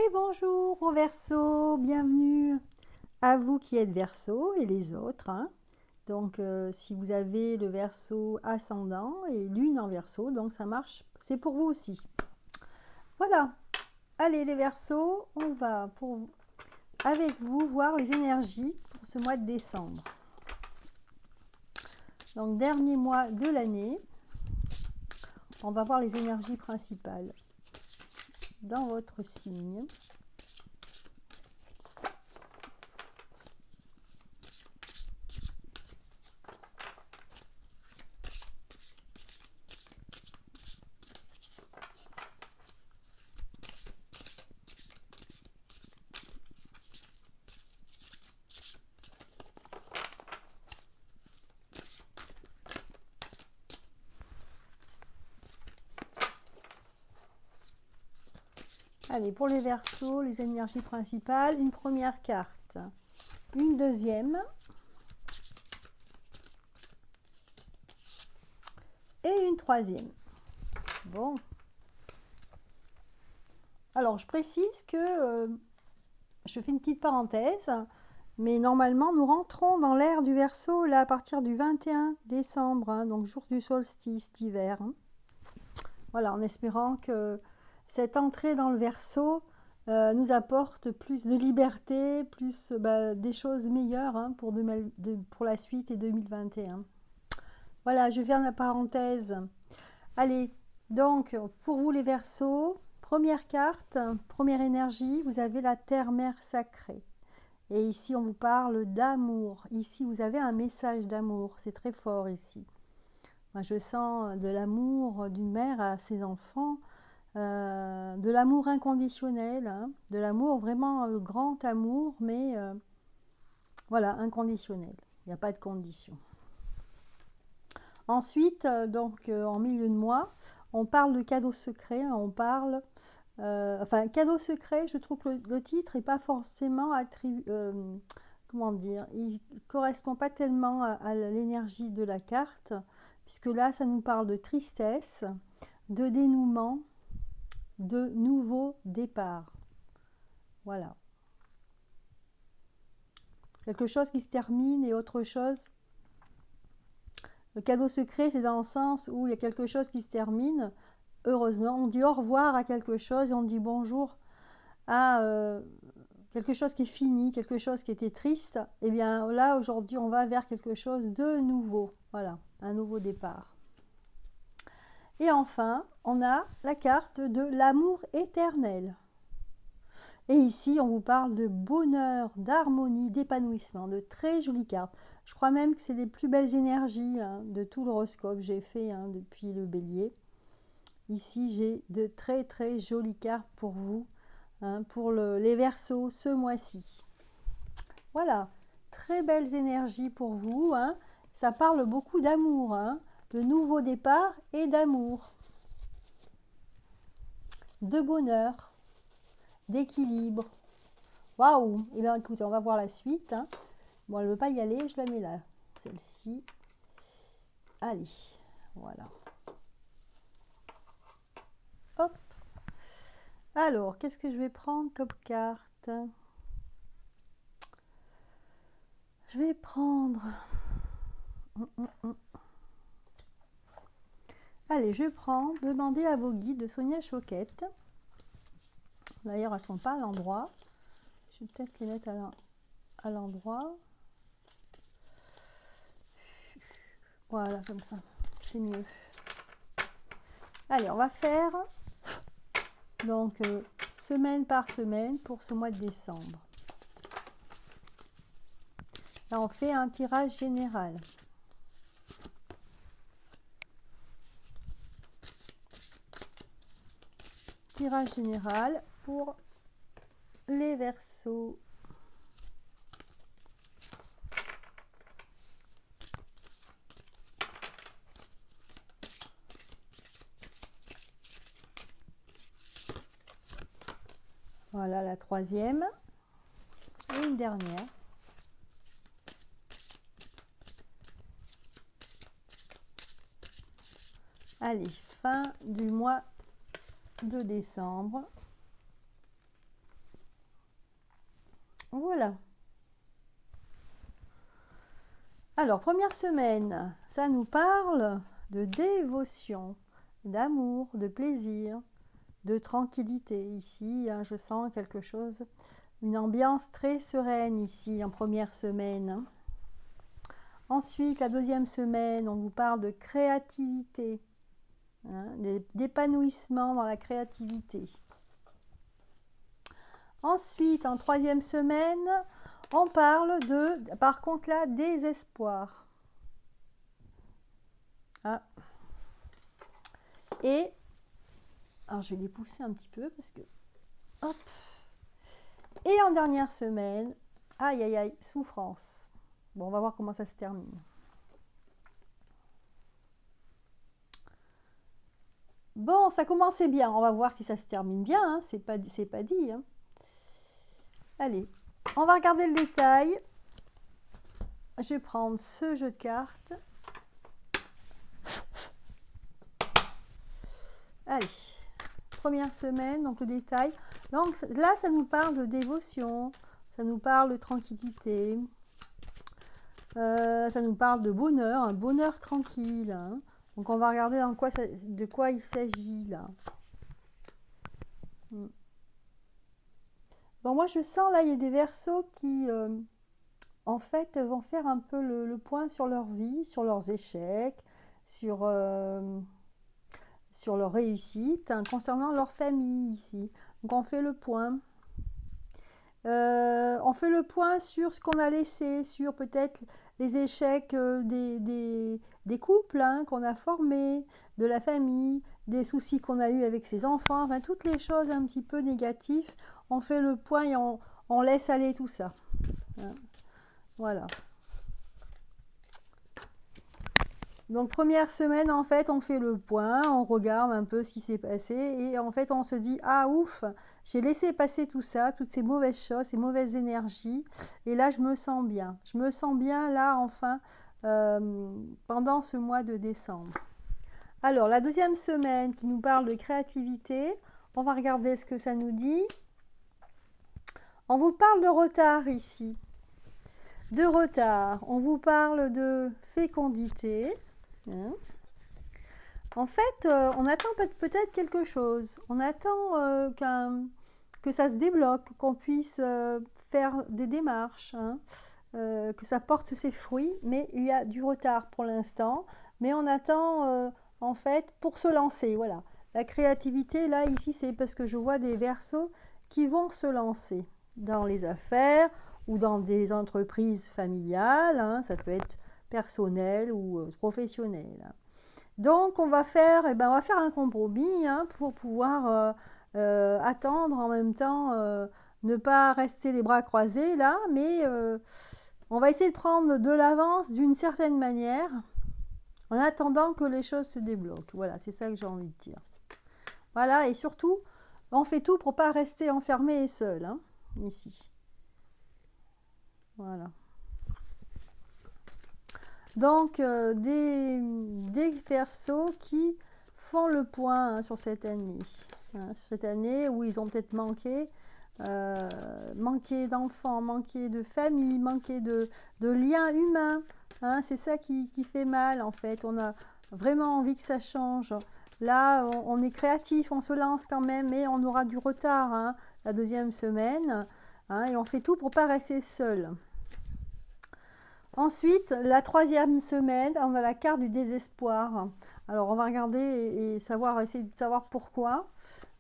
Et bonjour au Verseau, bienvenue à vous qui êtes Verseau et les autres, hein. Donc si vous avez le Verseau ascendant et Lune en Verseau, donc ça marche, c'est pour vous aussi. Voilà, allez les Verseaux, on va avec vous voir les énergies pour ce mois de décembre. Donc dernier mois de l'année, on va voir les énergies principales dans votre signe. Allez, pour les Verseaux, les énergies principales, une première carte, une deuxième et une troisième. Bon. Alors, je précise que je fais une petite parenthèse, mais normalement, nous rentrons dans l'ère du Verseau là, à partir du 21 décembre, hein, donc jour du solstice d'hiver. Hein. Voilà, en espérant que cette entrée dans le Verseau nous apporte plus de liberté, plus des choses meilleures hein, pour la suite et 2021. Voilà, je ferme la parenthèse. Allez, donc pour vous les Verseaux, première carte, première énergie, vous avez la terre-mère sacrée. Et ici, on vous parle d'amour. Ici, vous avez un message d'amour. C'est très fort ici. Moi, je sens de l'amour d'une mère à ses enfants, de l'amour inconditionnel, hein, de l'amour vraiment grand amour, mais voilà, inconditionnel. Il n'y a pas de condition. Ensuite, en milieu de mois, on parle de cadeau secret, on parle... cadeau secret, je trouve que le titre n'est pas forcément comment dire, il ne correspond pas tellement à l'énergie de la carte, puisque là, ça nous parle de tristesse, de dénouement, de nouveau départ. Voilà. Quelque chose qui se termine et autre chose. Le cadeau secret, c'est dans le sens où il y a quelque chose qui se termine. Heureusement, on dit au revoir à quelque chose et on dit bonjour à quelque chose qui est fini, quelque chose qui était triste. Et bien là, aujourd'hui, on va vers quelque chose de nouveau. Voilà, un nouveau départ. Et enfin, on a la carte de l'amour éternel. Et ici, on vous parle de bonheur, d'harmonie, d'épanouissement, de très jolies cartes. Je crois même que c'est les plus belles énergies hein, de tout l'horoscope que j'ai fait hein, depuis le bélier. Ici, j'ai de très très jolies cartes pour vous, hein, pour les Verseaux ce mois-ci. Voilà, très belles énergies pour vous. Hein. Ça parle beaucoup d'amour, hein, de nouveaux départs et d'amour, de bonheur, d'équilibre. Waouh! Et bien écoutez, on va voir la suite. Hein. Bon, elle ne veut pas y aller, je la mets là. Celle-ci. Allez, voilà. Hop. Alors, qu'est-ce que je vais prendre comme carte? Je vais prendre... Allez, je prends Demandez à vos guides de Sonia Choquette. D'ailleurs, elles ne sont pas à l'endroit. Je vais peut-être les mettre à l'endroit. Voilà, comme ça. C'est mieux. Allez, on va faire donc semaine par semaine pour ce mois de décembre. Là, on fait un tirage général. Tirage général pour les Verseaux. Voilà la troisième. Et une dernière. Allez, fin du mois de décembre. Voilà. Alors, première semaine, ça nous parle de dévotion, d'amour, de plaisir, de tranquillité. Ici, hein, je sens quelque chose, une ambiance très sereine ici en première semaine. Hein. Ensuite, la deuxième semaine, on vous parle de créativité, hein, d'épanouissement dans la créativité. Ensuite, en troisième semaine, on parle de, par contre là, désespoir. Ah. Et, alors je vais les pousser un petit peu parce que, hop. Et en dernière semaine, aïe aïe aïe, souffrance. Bon, on va voir comment ça se termine. Bon, ça commençait bien. On va voir si ça se termine bien. Hein. C'est pas dit. Hein. Allez, on va regarder le détail. Je vais prendre ce jeu de cartes. Allez, première semaine, donc le détail. Donc là, ça nous parle de dévotion, ça nous parle de tranquillité, ça nous parle de bonheur, un bonheur tranquille. Hein. Donc on va regarder de quoi il s'agit là. Bon, moi je sens là, il y a des Verseaux qui, en fait, vont faire un peu le point sur leur vie, sur leurs échecs, sur leur réussite, hein, concernant leur famille ici. Donc on fait le point. On fait le point sur ce qu'on a laissé, sur peut-être les échecs des couples hein, qu'on a formés, de la famille, des soucis qu'on a eu avec ses enfants, enfin toutes les choses un petit peu négatives. On fait le point et on laisse aller tout ça. Hein. Voilà. Donc première semaine, en fait, on fait le point, on regarde un peu ce qui s'est passé et en fait, on se dit « Ah ouf, j'ai laissé passer tout ça, toutes ces mauvaises choses, ces mauvaises énergies et là, je me sens bien. Je me sens bien là, enfin, pendant ce mois de décembre. » Alors, la deuxième semaine qui nous parle de créativité, on va regarder ce que ça nous dit. On vous parle de retard ici. De retard, on vous parle de fécondité. Hein. En fait, on attend peut-être quelque chose. On attend que ça se débloque, qu'on puisse faire des démarches, hein, que ça porte ses fruits. Mais il y a du retard pour l'instant. Mais on attend, en fait, pour se lancer. Voilà. La créativité, là, ici, c'est parce que je vois des Verseaux qui vont se lancer dans les affaires ou dans des entreprises familiales. Hein, ça peut être personnel ou professionnel. Donc on va faire, on va faire un compromis hein, pour pouvoir attendre en même temps, ne pas rester les bras croisés là, mais on va essayer de prendre de l'avance d'une certaine manière en attendant que les choses se débloquent. Voilà, c'est ça que j'ai envie de dire. Voilà, et surtout, on fait tout pour ne pas rester enfermé et seul, hein, ici. Voilà. Donc, des Verseaux qui font le point hein, sur cette année. Hein, cette année où ils ont peut-être manqué d'enfants, manqué de famille, manqué de liens humains. Hein, c'est ça qui fait mal en fait. On a vraiment envie que ça change. Là, on est créatif, on se lance quand même, mais on aura du retard hein, la deuxième semaine. Hein, et on fait tout pour ne pas rester seul. Ensuite, la troisième semaine, on a la carte du désespoir. Alors, on va regarder et essayer de savoir pourquoi.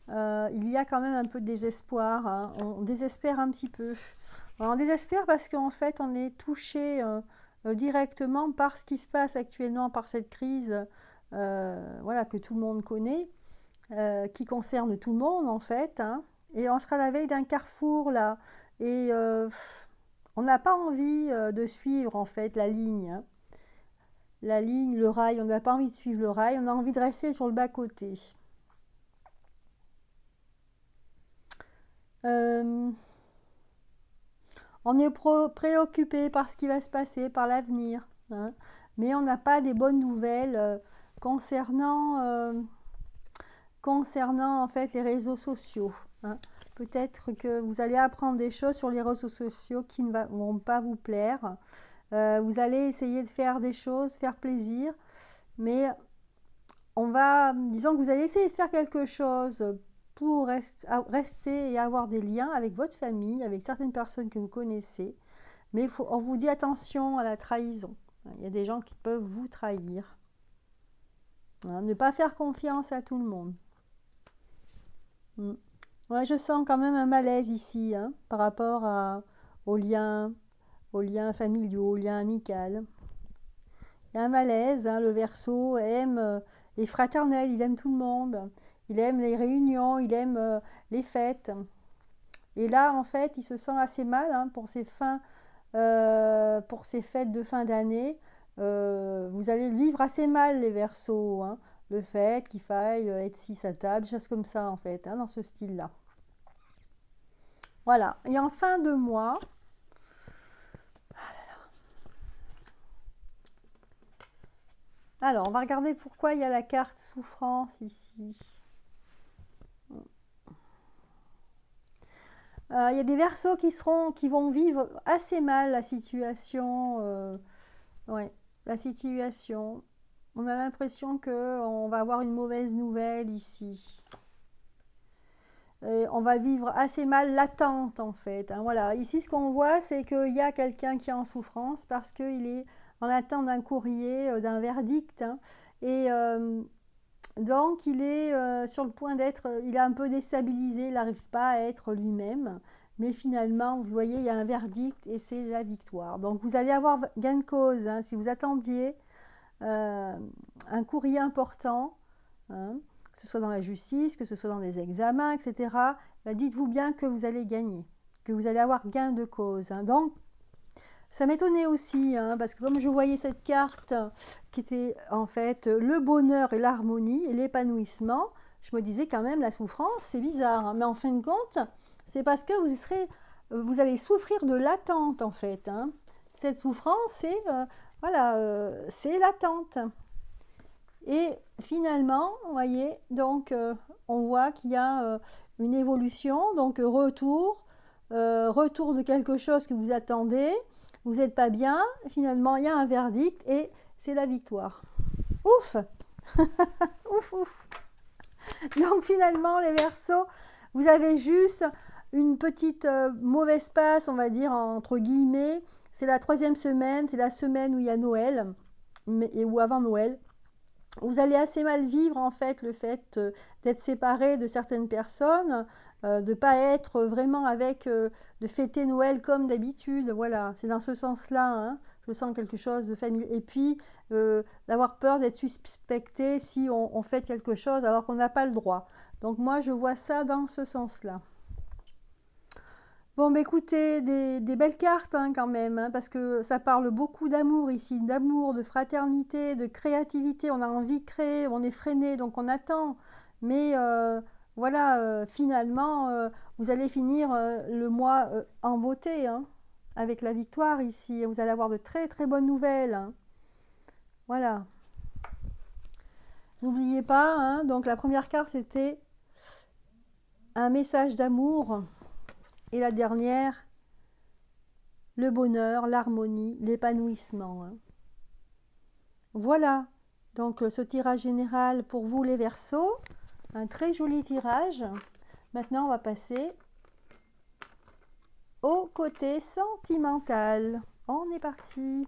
Il y a quand même un peu de désespoir. Hein. On désespère un petit peu. Alors, on désespère parce qu'en fait, on est touché directement par ce qui se passe actuellement, par cette crise voilà, que tout le monde connaît, qui concerne tout le monde en fait. Hein. Et on sera à la veille d'un carrefour là. Et on n'a pas envie de suivre en fait la ligne. Hein. La ligne, le rail, on n'a pas envie de suivre le rail, on a envie de rester sur le bas-côté. On est préoccupé par ce qui va se passer, par l'avenir. Hein. Mais on n'a pas des bonnes nouvelles concernant en fait les réseaux sociaux. Hein. Peut-être que vous allez apprendre des choses sur les réseaux sociaux qui ne vont pas vous plaire. Vous allez essayer de faire des choses, faire plaisir, mais disons que vous allez essayer de faire quelque chose pour rester et avoir des liens avec votre famille, avec certaines personnes que vous connaissez. Mais on vous dit attention à la trahison. Il y a des gens qui peuvent vous trahir. Ne pas faire confiance à tout le monde. Ouais, je sens quand même un malaise ici, hein, par rapport aux liens, aux liens familiaux, aux liens amicaux. Il y a un malaise, hein, le Verseau est fraternel, il aime tout le monde. Il aime les réunions, il aime les fêtes. Et là, en fait, il se sent assez mal, hein, pour ces fêtes de fin d'année. Vous allez le vivre assez mal, les Verseaux, hein. Le fait qu'il faille être 6 à table, des choses comme ça, en fait, hein, dans ce style-là. Voilà. Et en fin de mois, alors on va regarder pourquoi il y a la carte souffrance ici. Il y a des Verseaux qui vont vivre assez mal la situation. Ouais, la situation. On a l'impression qu'on va avoir une mauvaise nouvelle ici. On va vivre assez mal l'attente, en fait, hein. Voilà, ici ce qu'on voit, c'est qu'il y a quelqu'un qui est en souffrance parce qu'il est en attente d'un courrier, d'un verdict, hein. Et donc il est sur le point il est un peu déstabilisé, il n'arrive pas à être lui-même. Mais finalement, vous voyez, il y a un verdict et c'est la victoire. Donc vous allez avoir gain de cause, hein, si vous attendiez un courrier important, hein, que ce soit dans la justice, que ce soit dans des examens, etc. Dites-vous bien que vous allez gagner, que vous allez avoir gain de cause, hein. Donc, ça m'étonnait aussi, hein, parce que comme je voyais cette carte qui était en fait le bonheur et l'harmonie et l'épanouissement, je me disais quand même la souffrance, c'est bizarre, hein. Mais en fin de compte, c'est parce que vous allez souffrir de l'attente, en fait, hein. Cette souffrance, c'est l'attente. Et finalement, vous voyez, donc on voit qu'il y a une évolution, donc retour de quelque chose que vous attendez, vous n'êtes pas bien, finalement il y a un verdict et c'est la victoire. Ouf. Ouf, ouf. Donc finalement les Verseaux, vous avez juste une petite mauvaise passe, on va dire entre guillemets. C'est la 3e semaine, c'est la semaine où il y a Noël, ou avant Noël. Vous allez assez mal vivre en fait le fait d'être séparé de certaines personnes, de ne pas être vraiment de fêter Noël comme d'habitude. Voilà, c'est dans ce sens-là, hein. Je sens quelque chose de familier. Et puis, d'avoir peur d'être suspecté si on fête quelque chose alors qu'on n'a pas le droit. Donc moi, je vois ça dans ce sens-là. Bon, écoutez, des belles cartes, hein, quand même, hein, parce que ça parle beaucoup d'amour ici, d'amour, de fraternité, de créativité. On a envie de créer, on est freiné, donc on attend. Mais voilà, finalement, vous allez finir le mois en beauté, hein, avec la victoire ici. Vous allez avoir de très très bonnes nouvelles, hein. Voilà. N'oubliez pas, hein, donc la première carte, c'était un message d'amour. Et la dernière, le bonheur, l'harmonie, l'épanouissement, hein. Voilà, donc ce tirage général pour vous les Verseaux, un très joli tirage. Maintenant, on va passer au côté sentimental. On est parti.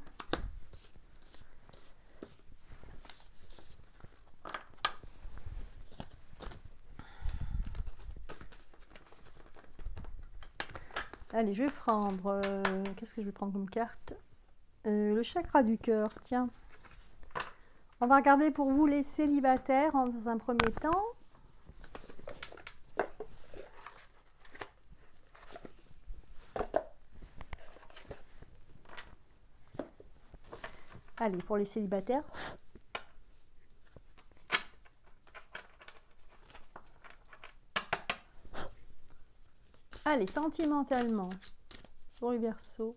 Allez, je vais prendre... qu'est-ce que je vais prendre comme carte? Le chakra du cœur, tiens. On va regarder pour vous les célibataires dans un premier temps. Allez, pour les célibataires. Allez, sentimentalement, pour les Verseaux.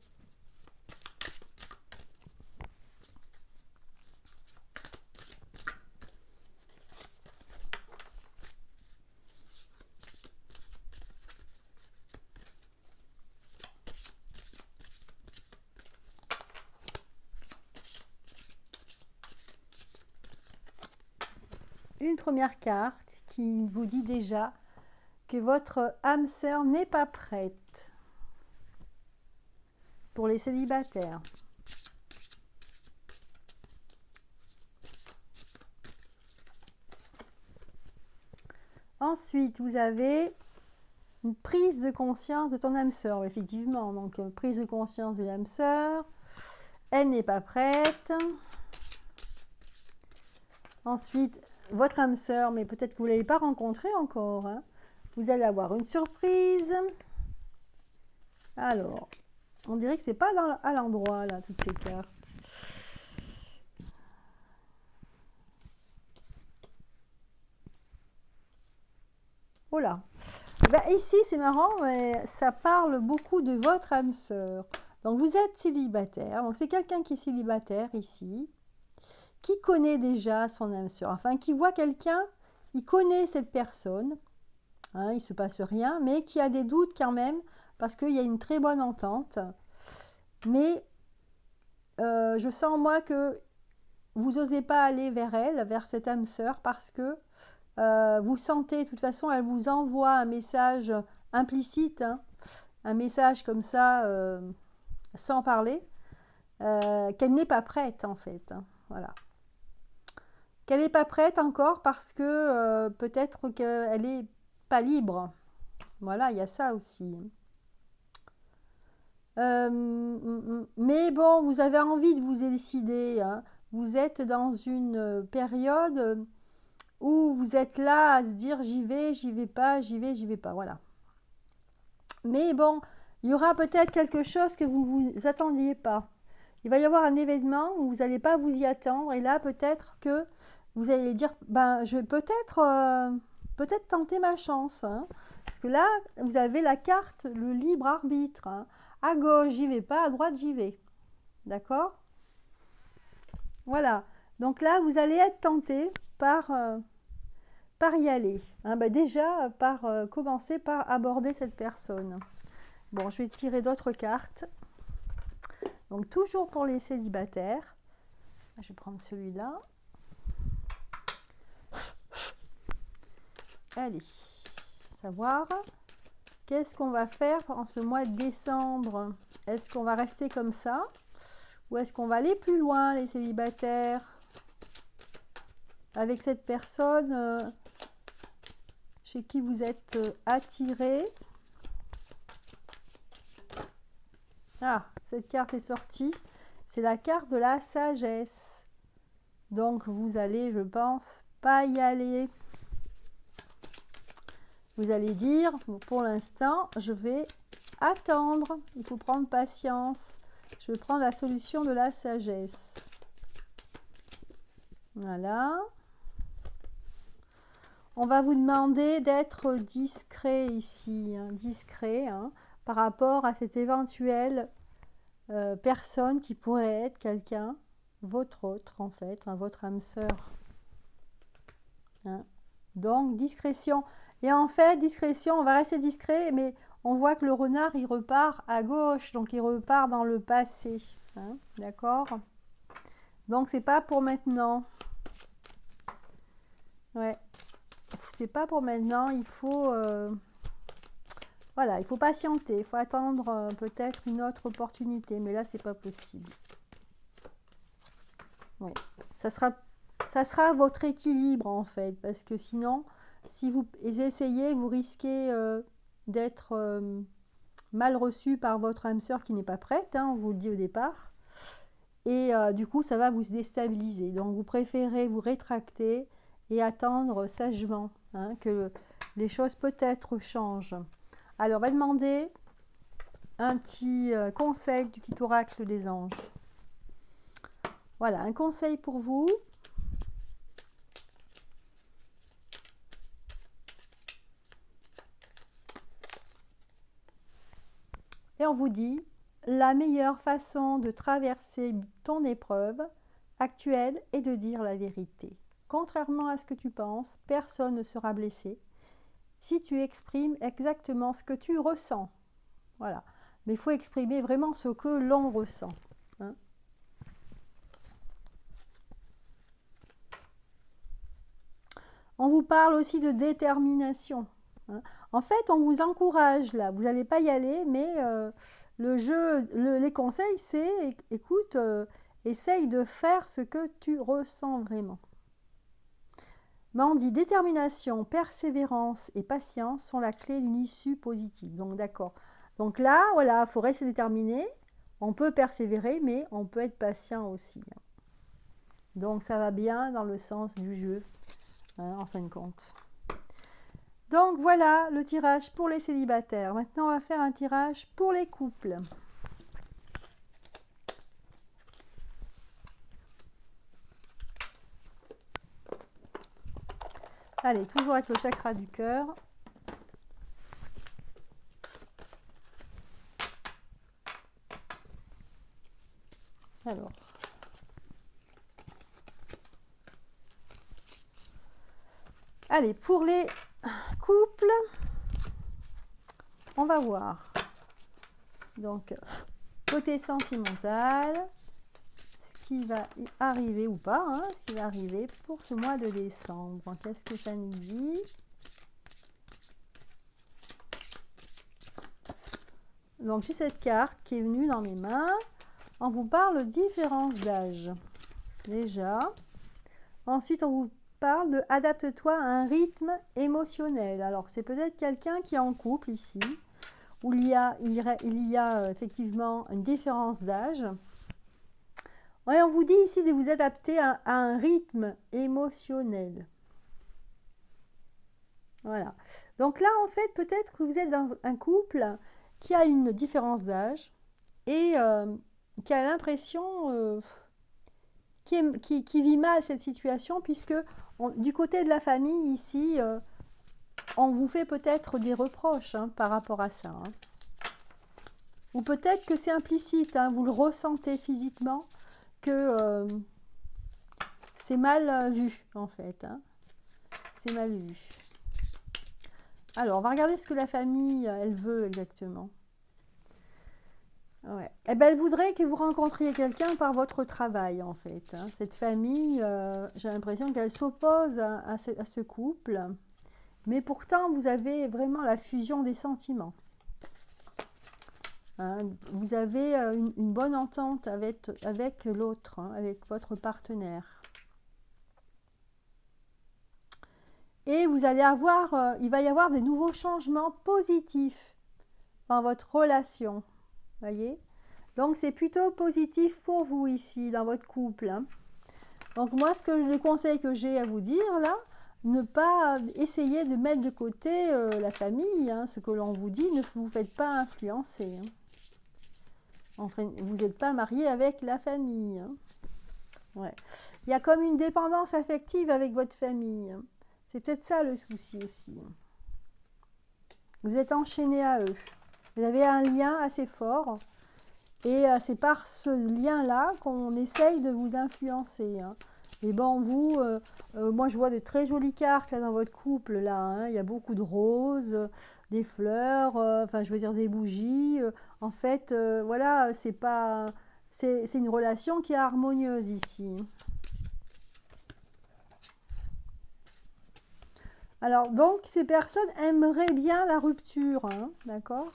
une première carte qui vous dit déjà que votre âme sœur n'est pas prête pour les célibataires. Ensuite, vous avez une prise de conscience de ton âme sœur, effectivement. Donc, prise de conscience de l'âme sœur. Elle n'est pas prête. Ensuite, votre âme sœur, mais peut-être que vous ne l'avez pas rencontrée encore. Hein. Vous allez avoir une surprise. Alors, on dirait que c'est pas à l'endroit, là, toutes ces cartes. Oh là. Ben, ici, c'est marrant, mais ça parle beaucoup de votre âme sœur. Donc, vous êtes célibataire. Donc, c'est quelqu'un qui est célibataire ici, qui connaît déjà son âme sœur. Enfin, qui voit quelqu'un, il connaît cette personne. Hein, il ne se passe rien, mais qui a des doutes quand même, parce qu'il y a une très bonne entente. Mais je sens, moi, que vous n'osez pas aller vers elle, vers cette âme sœur, parce que vous sentez, de toute façon, elle vous envoie un message implicite, hein, un message comme ça, sans parler, qu'elle n'est pas prête, en fait. Hein, voilà. Qu'elle n'est pas prête encore parce que peut-être qu'elle n'est pas libre. Voilà, il y a ça aussi. Mais bon, vous avez envie de vous décider. Hein. Vous êtes dans une période où vous êtes là à se dire j'y vais pas, j'y vais pas. Voilà. Mais bon, il y aura peut-être quelque chose que vous vous attendiez pas. Il va y avoir un événement où vous n'allez pas vous y attendre. Et là, peut-être que vous allez dire, ben, je vais peut-être tenter ma chance. Hein. Parce que là, vous avez la carte, le libre arbitre. Hein. À gauche, j'y vais pas, à droite, j'y vais. D'accord? Voilà. Donc là, vous allez être tenté par y aller. Hein. Ben déjà, par commencer par aborder cette personne. Bon, je vais tirer d'autres cartes. Donc, toujours pour les célibataires. Je vais prendre celui-là. Allez, savoir qu'est-ce qu'on va faire en ce mois de décembre. Est-ce qu'on va rester comme ça ou est-ce qu'on va aller plus loin, les célibataires, avec cette personne chez qui vous êtes attirés? Ah, cette carte est sortie. C'est la carte de la sagesse. Donc, vous allez, je pense, pas y aller. Vous allez dire, pour l'instant, je vais attendre. Il faut prendre patience. Je vais prendre la solution de la sagesse. Voilà. On va vous demander d'être discret ici. Hein, discret, hein, par rapport à cette éventuelle personne qui pourrait être quelqu'un, votre autre en fait, hein, votre âme sœur. Hein. Donc, discrétion. Et en fait, discrétion, on va rester discret, mais on voit que le renard, il repart à gauche, donc il repart dans le passé. Hein, d'accord? Donc, c'est pas pour maintenant. Ouais. C'est pas pour maintenant, il faut... voilà, il faut patienter, il faut attendre peut-être une autre opportunité, mais là, c'est pas possible. Ouais. Ça sera votre équilibre, en fait, parce que sinon... Si vous essayez, vous risquez d'être mal reçu par votre âme sœur qui n'est pas prête, hein, on vous le dit au départ. Et du coup, ça va vous déstabiliser. Donc, vous préférez vous rétracter et attendre sagement hein, que les choses peut-être changent. Alors, on va demander un petit conseil du petit oracle des anges. Voilà, un conseil pour vous. Et on vous dit, la meilleure façon de traverser ton épreuve actuelle est de dire la vérité. Contrairement à ce que tu penses, personne ne sera blessé si tu exprimes exactement ce que tu ressens. Voilà. Mais il faut exprimer vraiment ce que l'on ressent. Hein. On vous parle aussi de détermination. Hein. En fait, on vous encourage là. Vous n'allez pas y aller, mais le jeu, les conseils, c'est, écoute, essaye de faire ce que tu ressens vraiment. Mais on dit détermination, persévérance et patience sont la clé d'une issue positive. Donc d'accord. Donc là, voilà, il faut rester déterminé. On peut persévérer, mais on peut être patient aussi. Donc ça va bien dans le sens du jeu, hein, en fin de compte. Donc voilà le tirage pour les célibataires. Maintenant, on va faire un tirage pour les couples. Allez, toujours avec le chakra du cœur. Alors. Allez, pour les couples, on va voir. Donc, côté sentimental, ce qui va arriver ou pas, hein, ce qui va arriver pour ce mois de décembre. Qu'est-ce que ça nous dit? Donc, j'ai cette carte qui est venue dans mes mains. On vous parle de différence d'âge, déjà. Ensuite, on vous parle de adapte-toi à un rythme émotionnel. Alors, c'est peut-être quelqu'un qui est en couple ici, où il y a effectivement une différence d'âge. Et on vous dit ici de vous adapter à un rythme émotionnel. Voilà. Donc là, en fait, peut-être que vous êtes dans un couple qui a une différence d'âge et qui a l'impression qui vit mal cette situation, puisque du côté de la famille ici, on vous fait peut-être des reproches hein, par rapport à ça. Hein. Ou peut-être que c'est implicite, hein, vous le ressentez physiquement, que c'est mal vu en fait. Hein. C'est mal vu. Alors, on va regarder ce que la famille, elle veut exactement. Ouais. Eh ben, elle voudrait que vous rencontriez quelqu'un par votre travail, en fait. Hein. Cette famille, j'ai l'impression qu'elle s'oppose à ce couple. Mais pourtant, vous avez vraiment la fusion des sentiments. Hein. Vous avez une bonne entente avec l'autre, hein, avec votre partenaire. Et vous allez avoir, il va y avoir des nouveaux changements positifs dans votre relation. Voyez? Donc, c'est plutôt positif pour vous ici, dans votre couple. Hein. Donc, moi, le conseil que j'ai à vous dire, là, ne pas essayer de mettre de côté la famille. Hein, ce que l'on vous dit, ne vous faites pas influencer. Hein. Enfin, vous n'êtes pas marié avec la famille. Hein. Ouais. Il y a comme une dépendance affective avec votre famille. Hein. C'est peut-être ça le souci aussi. Vous êtes enchaîné à eux. Vous avez un lien assez fort. Et c'est par ce lien-là qu'on essaye de vous influencer. Hein. Et bon, vous, moi je vois de très jolies cartes là, dans votre couple. Là, hein. Il y a beaucoup de roses, des fleurs, enfin je veux dire des bougies. En fait, voilà, c'est une relation qui est harmonieuse ici. Alors, donc, ces personnes aimeraient bien la rupture, hein, d'accord?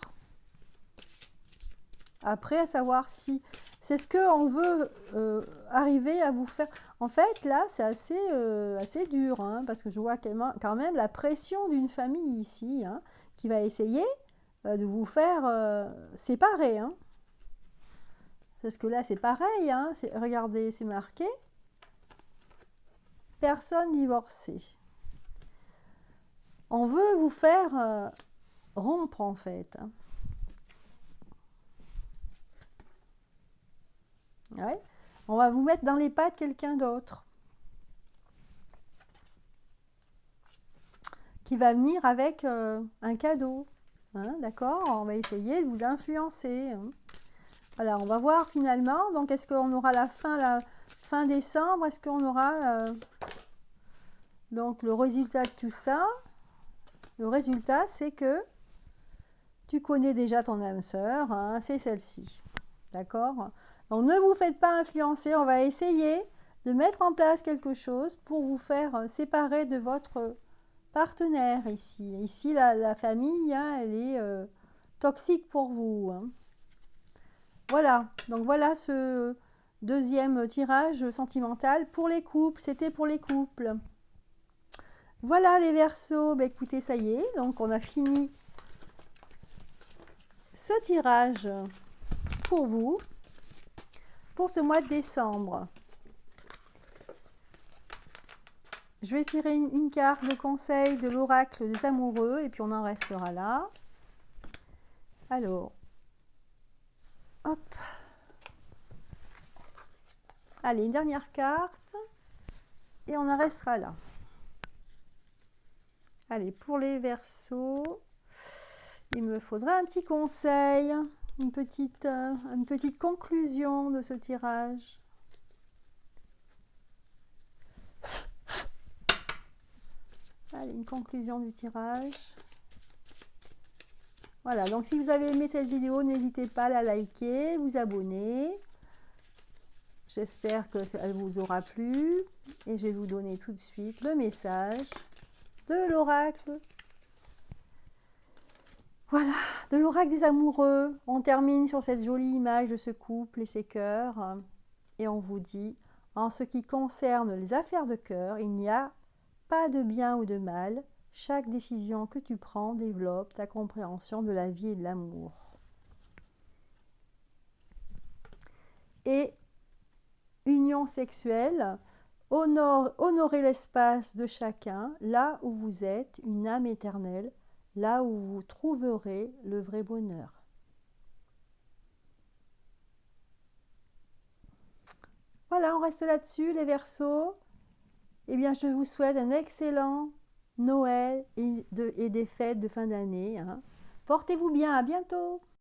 Après, à savoir si c'est ce qu'on veut arriver à vous faire. En fait, là, c'est assez dur, hein, parce que je vois quand même la pression d'une famille ici, hein, qui va essayer de vous faire séparer. Hein. Parce que là, c'est pareil. Hein, regardez, c'est marqué. Personne divorcée. On veut vous faire rompre, en fait. Hein. Ouais. On va vous mettre dans les pas de quelqu'un d'autre qui va venir avec un cadeau. Hein, d'accord? On va essayer de vous influencer. Hein. Voilà, on va voir finalement. Donc, est-ce qu'on aura la fin décembre? Est-ce qu'on aura donc le résultat de tout ça? Le résultat, c'est que tu connais déjà ton âme sœur. Hein, c'est celle-ci. D'accord? Donc, ne vous faites pas influencer. On va essayer de mettre en place quelque chose pour vous faire séparer de votre partenaire ici. Ici, la famille, hein, elle est toxique pour vous. Hein. Voilà, donc voilà ce deuxième tirage sentimental pour les couples. C'était pour les couples. Voilà les Verseaux. Bah, écoutez, ça y est, donc on a fini ce tirage pour vous pour ce mois de décembre. Je vais tirer une carte de conseil de l'oracle des amoureux et puis on en restera là. Alors, hop. Allez, une dernière carte et on en restera là. Allez, pour les Verseaux, il me faudra un petit conseil, une petite conclusion de ce tirage. Allez, une conclusion du tirage. Voilà, donc si vous avez aimé cette vidéo, n'hésitez pas à la liker, vous abonner. J'espère qu'elle vous aura plu. Et je vais vous donner tout de suite le message de l'oracle. Voilà, de l'oracle des amoureux. On termine sur cette jolie image de ce couple et ses cœurs. Et on vous dit, en ce qui concerne les affaires de cœur, il n'y a pas de bien ou de mal. Chaque décision que tu prends développe ta compréhension de la vie et de l'amour. Et union sexuelle, honorez l'espace de chacun, là où vous êtes, une âme éternelle, là où vous trouverez le vrai bonheur. Voilà, on reste là-dessus, les Verseaux. Eh bien, je vous souhaite un excellent Noël et des fêtes de fin d'année. Hein. Portez-vous bien, à bientôt!